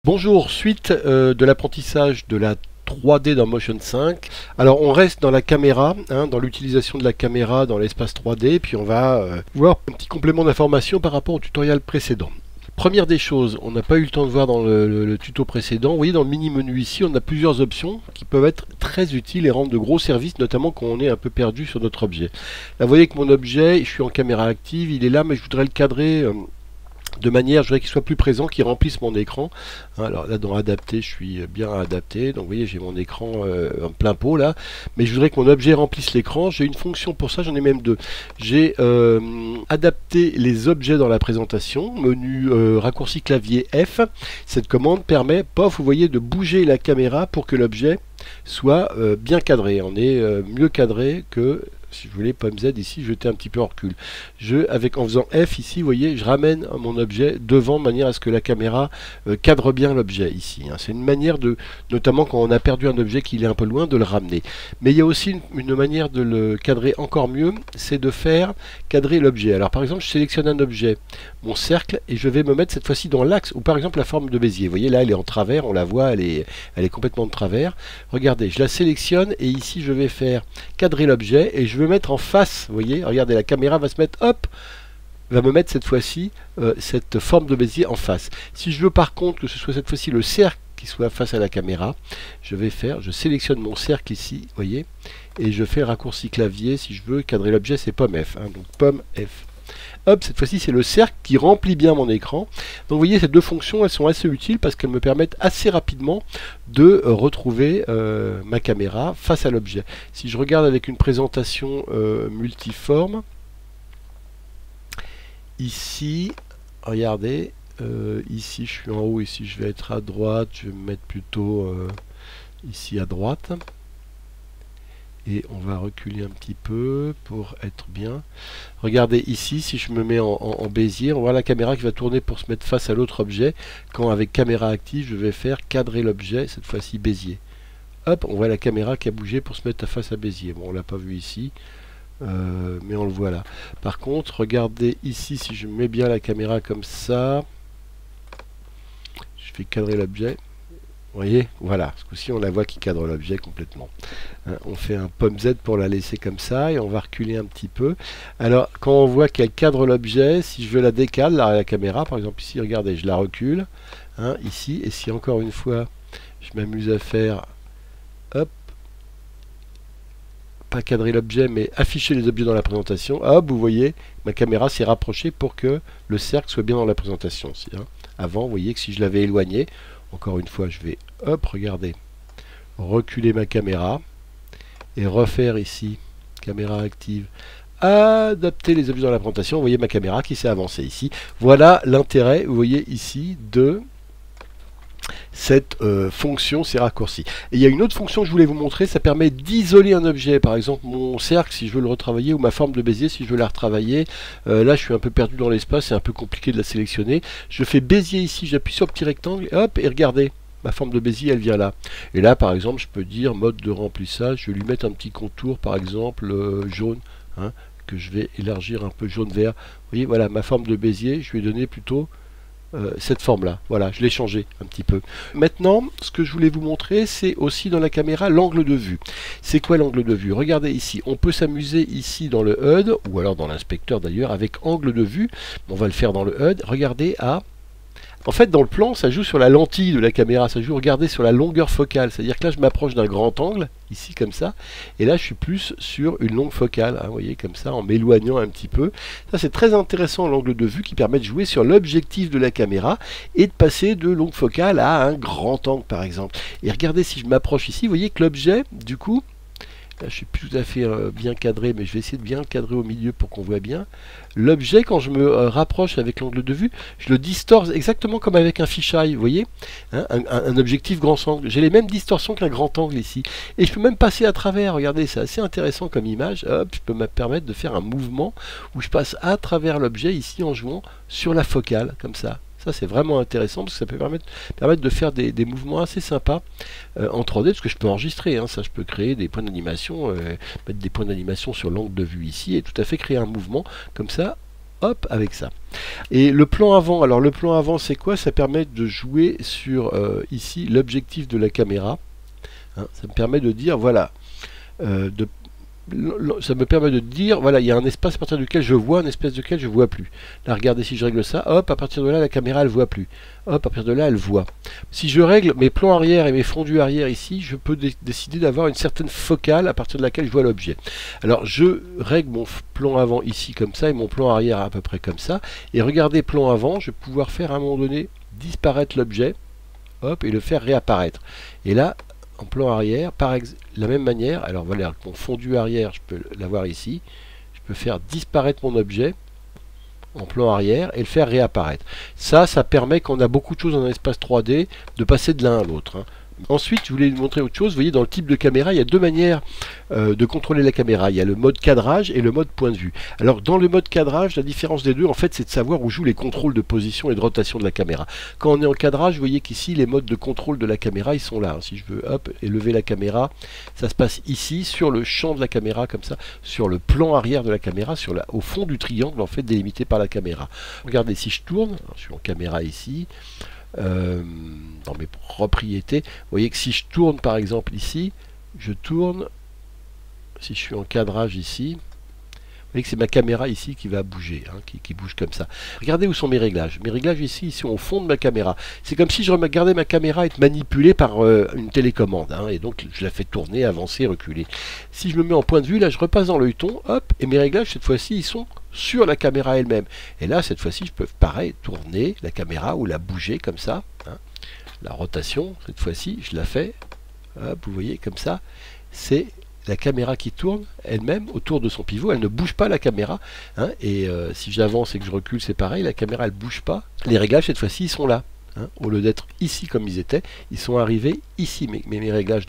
Bonjour, suite de l'apprentissage de la 3D dans Motion 5. Alors on reste dans la caméra, dans l'utilisation de la caméra dans l'espace 3D, puis on va voir un petit complément d'information par rapport au tutoriel précédent. Première des choses, on n'a pas eu le temps de voir dans le tuto précédent. Vous voyez, dans le mini menu ici, on a plusieurs options qui peuvent être très utiles et rendre de gros services, notamment quand on est un peu perdu sur notre objet. Là, vous voyez que mon objet, je suis en caméra active, il est là, mais je voudrais le cadrer de manière, je voudrais qu'il soit plus présent, qu'il remplisse mon écran. Alors là, dans adapter, je suis bien adapté. Donc vous voyez, j'ai mon écran en plein pot là. Mais je voudrais que mon objet remplisse l'écran. J'ai une fonction pour ça, j'en ai même deux. J'ai adapté les objets dans la présentation. Menu raccourci clavier F. Cette commande permet, pof, vous voyez, de bouger la caméra pour que l'objet soit bien cadré. On est mieux cadré que... Si je voulais pomme Z ici, jeter un petit peu en recul. En faisant F ici, vous voyez, je ramène mon objet devant de manière à ce que la caméra cadre bien l'objet ici. C'est une manière de, notamment quand on a perdu un objet qui est un peu loin, de le ramener. Mais il y a aussi une manière de le cadrer encore mieux, c'est de faire cadrer l'objet. Alors par exemple, je sélectionne un objet, mon cercle, et je vais me mettre cette fois-ci dans l'axe, ou par exemple la forme de Bézier. Vous voyez là, elle est en travers, on la voit, elle est complètement de travers. Regardez, je la sélectionne et ici je vais faire cadrer l'objet et je vais mettre en face, vous voyez, regardez, la caméra va se mettre, hop, va me mettre cette fois-ci cette forme de Bézier en face. Si je veux par contre que ce soit cette fois-ci le cercle qui soit face à la caméra, je sélectionne mon cercle ici, vous voyez, et je fais raccourci clavier. Si je veux cadrer l'objet, c'est pomme F, donc pomme F. Hop, cette fois-ci c'est le cercle qui remplit bien mon écran. Donc vous voyez, ces deux fonctions, elles sont assez utiles parce qu'elles me permettent assez rapidement de retrouver ma caméra face à l'objet. Si je regarde avec une présentation multiforme, ici, regardez, ici je suis en haut, ici je vais être à droite, je vais me mettre plutôt ici à droite. Et on va reculer un petit peu pour être bien. Regardez ici, si je me mets en Bézier, on voit la caméra qui va tourner pour se mettre face à l'autre objet. Quand avec caméra active, je vais faire cadrer l'objet, cette fois-ci Bézier. Hop, on voit la caméra qui a bougé pour se mettre face à Bézier. Bon, on l'a pas vu ici, mais on le voit là. Par contre, regardez ici, si je mets bien la caméra comme ça, je fais cadrer l'objet. Vous voyez, voilà, ce coup-ci on la voit qui cadre l'objet complètement. On fait un pomme Z pour la laisser comme ça et on va reculer un petit peu. Alors quand on voit qu'elle cadre l'objet, si je veux la décaler, la caméra par exemple ici, regardez, je la recule, ici, et si encore une fois je m'amuse à faire, hop, pas cadrer l'objet mais afficher les objets dans la présentation, hop, vous voyez, ma caméra s'est rapprochée pour que le cercle soit bien dans la présentation aussi. Avant, vous voyez que si je l'avais éloigné, encore une fois, je vais, hop, regardez, reculer ma caméra et refaire ici, caméra active, adapter les objets dans la présentation. Vous voyez ma caméra qui s'est avancée ici. Voilà l'intérêt, vous voyez ici, de cette fonction, ces raccourcis. Et il y a une autre fonction que je voulais vous montrer, ça permet d'isoler un objet. Par exemple, mon cercle, si je veux le retravailler, ou ma forme de Bézier, si je veux la retravailler. Là, je suis un peu perdu dans l'espace, c'est un peu compliqué de la sélectionner. Je fais Bézier ici, j'appuie sur le petit rectangle, et hop, et regardez, ma forme de Bézier, elle vient là. Et là, par exemple, je peux dire mode de remplissage, je vais lui mettre un petit contour, par exemple, jaune, que je vais élargir un peu jaune-vert. Vous voyez, voilà, ma forme de Bézier, je vais donner plutôt cette forme là, voilà, je l'ai changé un petit peu. Maintenant, ce que je voulais vous montrer, c'est aussi dans la caméra l'angle de vue. C'est quoi l'angle de vue? Regardez ici, on peut s'amuser ici dans le HUD, ou alors dans l'inspecteur d'ailleurs, avec angle de vue. On va le faire dans le HUD, regardez à... En fait, dans le plan, ça joue sur la lentille de la caméra, ça joue, regardez, sur la longueur focale. C'est-à-dire que là, je m'approche d'un grand angle, ici, comme ça, et là, je suis plus sur une longue focale, vous voyez, comme ça, en m'éloignant un petit peu. Ça, c'est très intéressant, l'angle de vue, qui permet de jouer sur l'objectif de la caméra et de passer de longue focale à un grand angle, par exemple. Et regardez, si je m'approche ici, vous voyez que l'objet, du coup, là, je suis plus tout à fait bien cadré, mais je vais essayer de bien cadrer au milieu pour qu'on voit bien. L'objet, quand je me rapproche avec l'angle de vue, je le distors exactement comme avec un fisheye, vous voyez, un objectif grand angle. J'ai les mêmes distorsions qu'un grand angle ici. Et je peux même passer à travers, regardez, c'est assez intéressant comme image. Hop, je peux me permettre de faire un mouvement où je passe à travers l'objet ici en jouant sur la focale, comme ça. Ça, c'est vraiment intéressant parce que ça peut permettre de faire des mouvements assez sympas en 3D, parce que je peux enregistrer, ça je peux créer des points d'animation, mettre des points d'animation sur l'angle de vue ici et tout à fait créer un mouvement comme ça hop, avec ça. Et le plan avant, alors le plan avant c'est quoi? Ça permet de jouer sur ici l'objectif de la caméra. Hein, ça me permet de dire, voilà, ça me permet de dire, voilà, il y a un espace à partir duquel je vois, un espace duquel je vois plus. Là, regardez, si je règle ça, hop, à partir de là, la caméra, elle voit plus. Hop, à partir de là, elle voit. Si je règle mes plans arrière et mes fondus arrière ici, je peux décider d'avoir une certaine focale à partir de laquelle je vois l'objet. Alors, je règle mon plan avant ici comme ça et mon plan arrière à peu près comme ça. Et regardez, plan avant, je vais pouvoir faire à un moment donné disparaître l'objet, hop, et le faire réapparaître. Et là, en plan arrière, la même manière, alors voilà, mon fondu arrière, je peux l'avoir ici, je peux faire disparaître mon objet en plan arrière et le faire réapparaître. Ça permet, quand on a beaucoup de choses dans un espace 3D, de passer de l'un à l'autre. Hein. Ensuite, je voulais vous montrer autre chose. Vous voyez, dans le type de caméra, il y a deux manières de contrôler la caméra. Il y a le mode cadrage et le mode point de vue. Alors, dans le mode cadrage, la différence des deux, en fait, c'est de savoir où jouent les contrôles de position et de rotation de la caméra. Quand on est en cadrage, vous voyez qu'ici, les modes de contrôle de la caméra, ils sont là. Hein. Si je veux, hop, élever la caméra, ça se passe ici, sur le champ de la caméra, comme ça, sur le plan arrière de la caméra, au fond du triangle, en fait, délimité par la caméra. Regardez, si je tourne, je suis en caméra ici, dans mes propriétés, vous voyez que si je tourne par exemple ici, je tourne, si je suis en cadrage ici, vous voyez que c'est ma caméra ici qui va bouger, hein, qui bouge comme ça. Regardez où sont mes réglages. Mes réglages ici, ils sont au fond de ma caméra. C'est comme si je regardais ma caméra être manipulée par une télécommande, hein, et donc je la fais tourner, avancer, reculer. Si je me mets en point de vue, là je repasse dans l'œilleton, hop, et mes réglages cette fois-ci, ils sont sur la caméra elle-même. Et là, cette fois-ci, je peux, pareil, tourner la caméra ou la bouger comme ça. Hein. La rotation, cette fois-ci, je la fais, hop, vous voyez, comme ça. C'est la caméra qui tourne elle-même autour de son pivot. Elle ne bouge pas la caméra. Hein. Et si j'avance et que je recule, c'est pareil. La caméra, elle ne bouge pas. Les réglages, cette fois-ci, ils sont là. Hein. Au lieu d'être ici comme ils étaient, ils sont arrivés ici, mes réglages.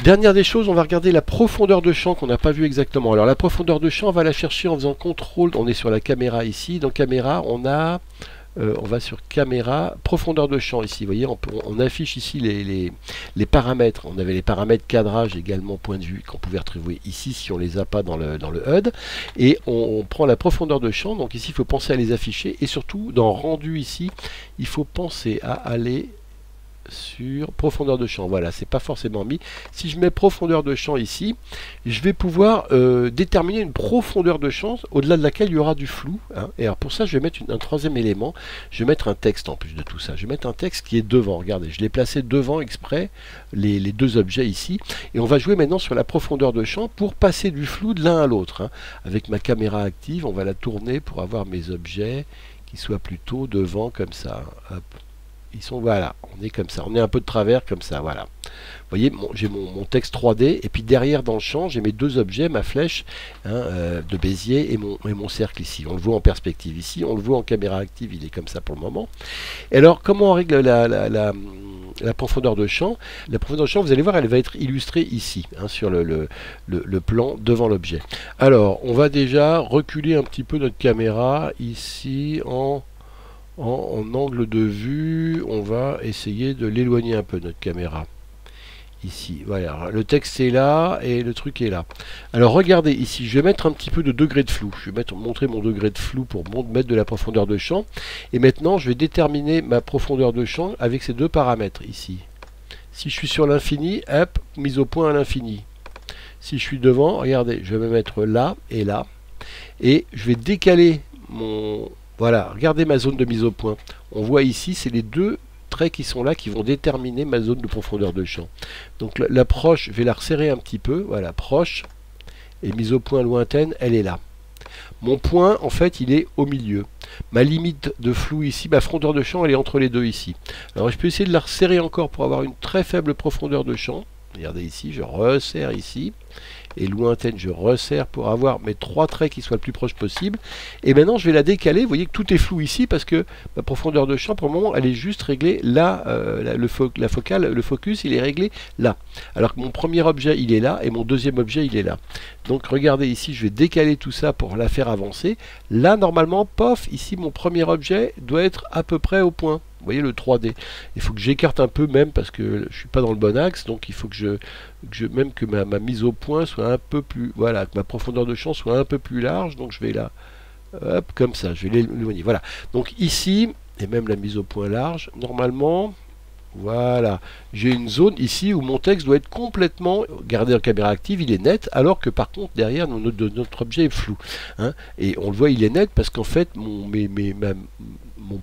Dernière des choses, on va regarder la profondeur de champ qu'on n'a pas vu exactement. Alors la profondeur de champ, on va la chercher en faisant contrôle. On est sur la caméra ici. Dans caméra, on va sur caméra, profondeur de champ ici. Vous voyez, on affiche ici les paramètres. On avait les paramètres cadrage également point de vue qu'on pouvait retrouver ici si on les a pas dans le HUD. Et on prend la profondeur de champ. Donc ici, il faut penser à les afficher. Et surtout, dans rendu ici, il faut penser à aller sur profondeur de champ. Voilà, c'est pas forcément mis. Si je mets profondeur de champ ici, je vais pouvoir déterminer une profondeur de champ au-delà de laquelle il y aura du flou. Hein. Et alors pour ça, je vais mettre un troisième élément. Je vais mettre un texte en plus de tout ça. Je vais mettre un texte qui est devant. Regardez, je l'ai placé devant exprès les deux objets ici. Et on va jouer maintenant sur la profondeur de champ pour passer du flou de l'un à l'autre. Hein. Avec ma caméra active, on va la tourner pour avoir mes objets qui soient plutôt devant comme ça. Hop. Ils sont, voilà, on est comme ça, on est un peu de travers comme ça, voilà. Vous voyez, j'ai mon texte 3D, et puis derrière dans le champ, j'ai mes deux objets, ma flèche hein, de Bézier et mon cercle ici. On le voit en perspective ici, on le voit en caméra active, il est comme ça pour le moment. Et alors, comment on règle la profondeur de champ? La profondeur de champ, vous allez voir, elle va être illustrée ici, hein, sur le plan devant l'objet. Alors, on va déjà reculer un petit peu notre caméra ici en angle de vue. On va essayer de l'éloigner un peu, notre caméra. Ici, voilà, le texte est là et le truc est là. Alors regardez ici, je vais mettre un petit peu de degré de flou. Je vais montrer mon degré de flou pour mettre de la profondeur de champ. Et maintenant, je vais déterminer ma profondeur de champ avec ces deux paramètres ici. Si je suis sur l'infini, hop, mise au point à l'infini. Si je suis devant, regardez, je vais me mettre là et là. Et je vais décaler mon... Voilà, regardez ma zone de mise au point. On voit ici, c'est les deux traits qui sont là qui vont déterminer ma zone de profondeur de champ. Donc la proche, je vais la resserrer un petit peu. Voilà, proche. Et mise au point lointaine, elle est là. Mon point, en fait, il est au milieu. Ma limite de flou ici, ma profondeur de champ, elle est entre les deux ici. Alors je peux essayer de la resserrer encore pour avoir une très faible profondeur de champ. Regardez ici, je resserre ici. Et lointaine, je resserre pour avoir mes trois traits qui soient le plus proche possible. Et maintenant, je vais la décaler. Vous voyez que tout est flou ici parce que ma profondeur de champ, pour le moment, elle est juste réglée là. La focale, le focus, il est réglé là. Alors que mon premier objet, il est là et mon deuxième objet, il est là. Donc, regardez ici, je vais décaler tout ça pour la faire avancer. Là, normalement, pof, ici, mon premier objet doit être à peu près au point. Vous voyez le 3D. Il faut que j'écarte un peu même parce que je suis pas dans le bon axe, donc il faut que même que ma mise au point soit un peu plus, voilà, que ma profondeur de champ soit un peu plus large, donc je vais la hop, comme ça, je vais l'éloigner. Voilà. Donc ici, et même la mise au point large, normalement, voilà, j'ai une zone ici où mon texte doit être complètement gardé en caméra active, il est net, alors que par contre derrière notre objet est flou. Hein. Et on le voit, il est net parce qu'en fait mon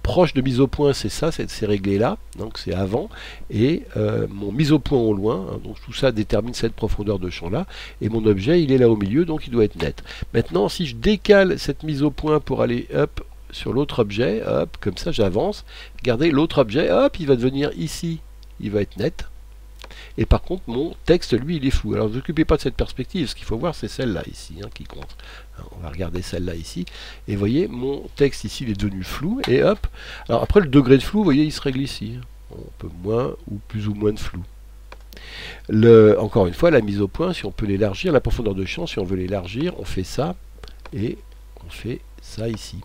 proche de mise au point c'est ça, c'est réglé là, donc c'est avant, et mon mise au point au loin, hein, donc tout ça détermine cette profondeur de champ là, et mon objet il est là au milieu, donc il doit être net. Maintenant si je décale cette mise au point pour aller hop sur l'autre objet, hop, comme ça j'avance, regardez l'autre objet, hop, il va devenir ici, il va être net, et par contre mon texte lui il est flou. Alors ne vous occupez pas de cette perspective, ce qu'il faut voir c'est celle-là ici hein, qui compte. Alors, on va regarder celle-là ici, et vous voyez mon texte ici il est devenu flou, et hop, alors après le degré de flou, vous voyez il se règle ici, un peu moins ou plus ou moins de flou. Encore une fois, la mise au point, si on peut l'élargir, la profondeur de champ, si on veut l'élargir, on fait ça, et on fait ça ici.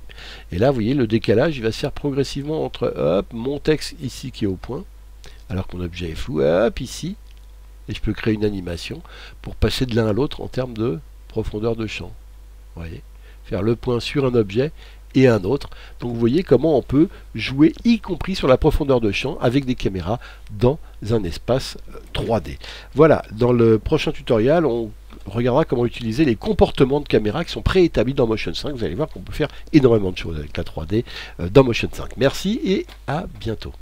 Et là, vous voyez, le décalage, il va se faire progressivement entre, hop, mon texte ici qui est au point, alors que mon objet est flou, hop, ici, et je peux créer une animation pour passer de l'un à l'autre en termes de profondeur de champ. Vous voyez, faire le point sur un objet et un autre. Donc vous voyez comment on peut jouer, y compris sur la profondeur de champ, avec des caméras dans un espace 3D. Voilà, dans le prochain tutoriel, on regardera comment utiliser les comportements de caméra qui sont préétablis dans Motion 5. Vous allez voir qu'on peut faire énormément de choses avec la 3D dans Motion 5. Merci et à bientôt.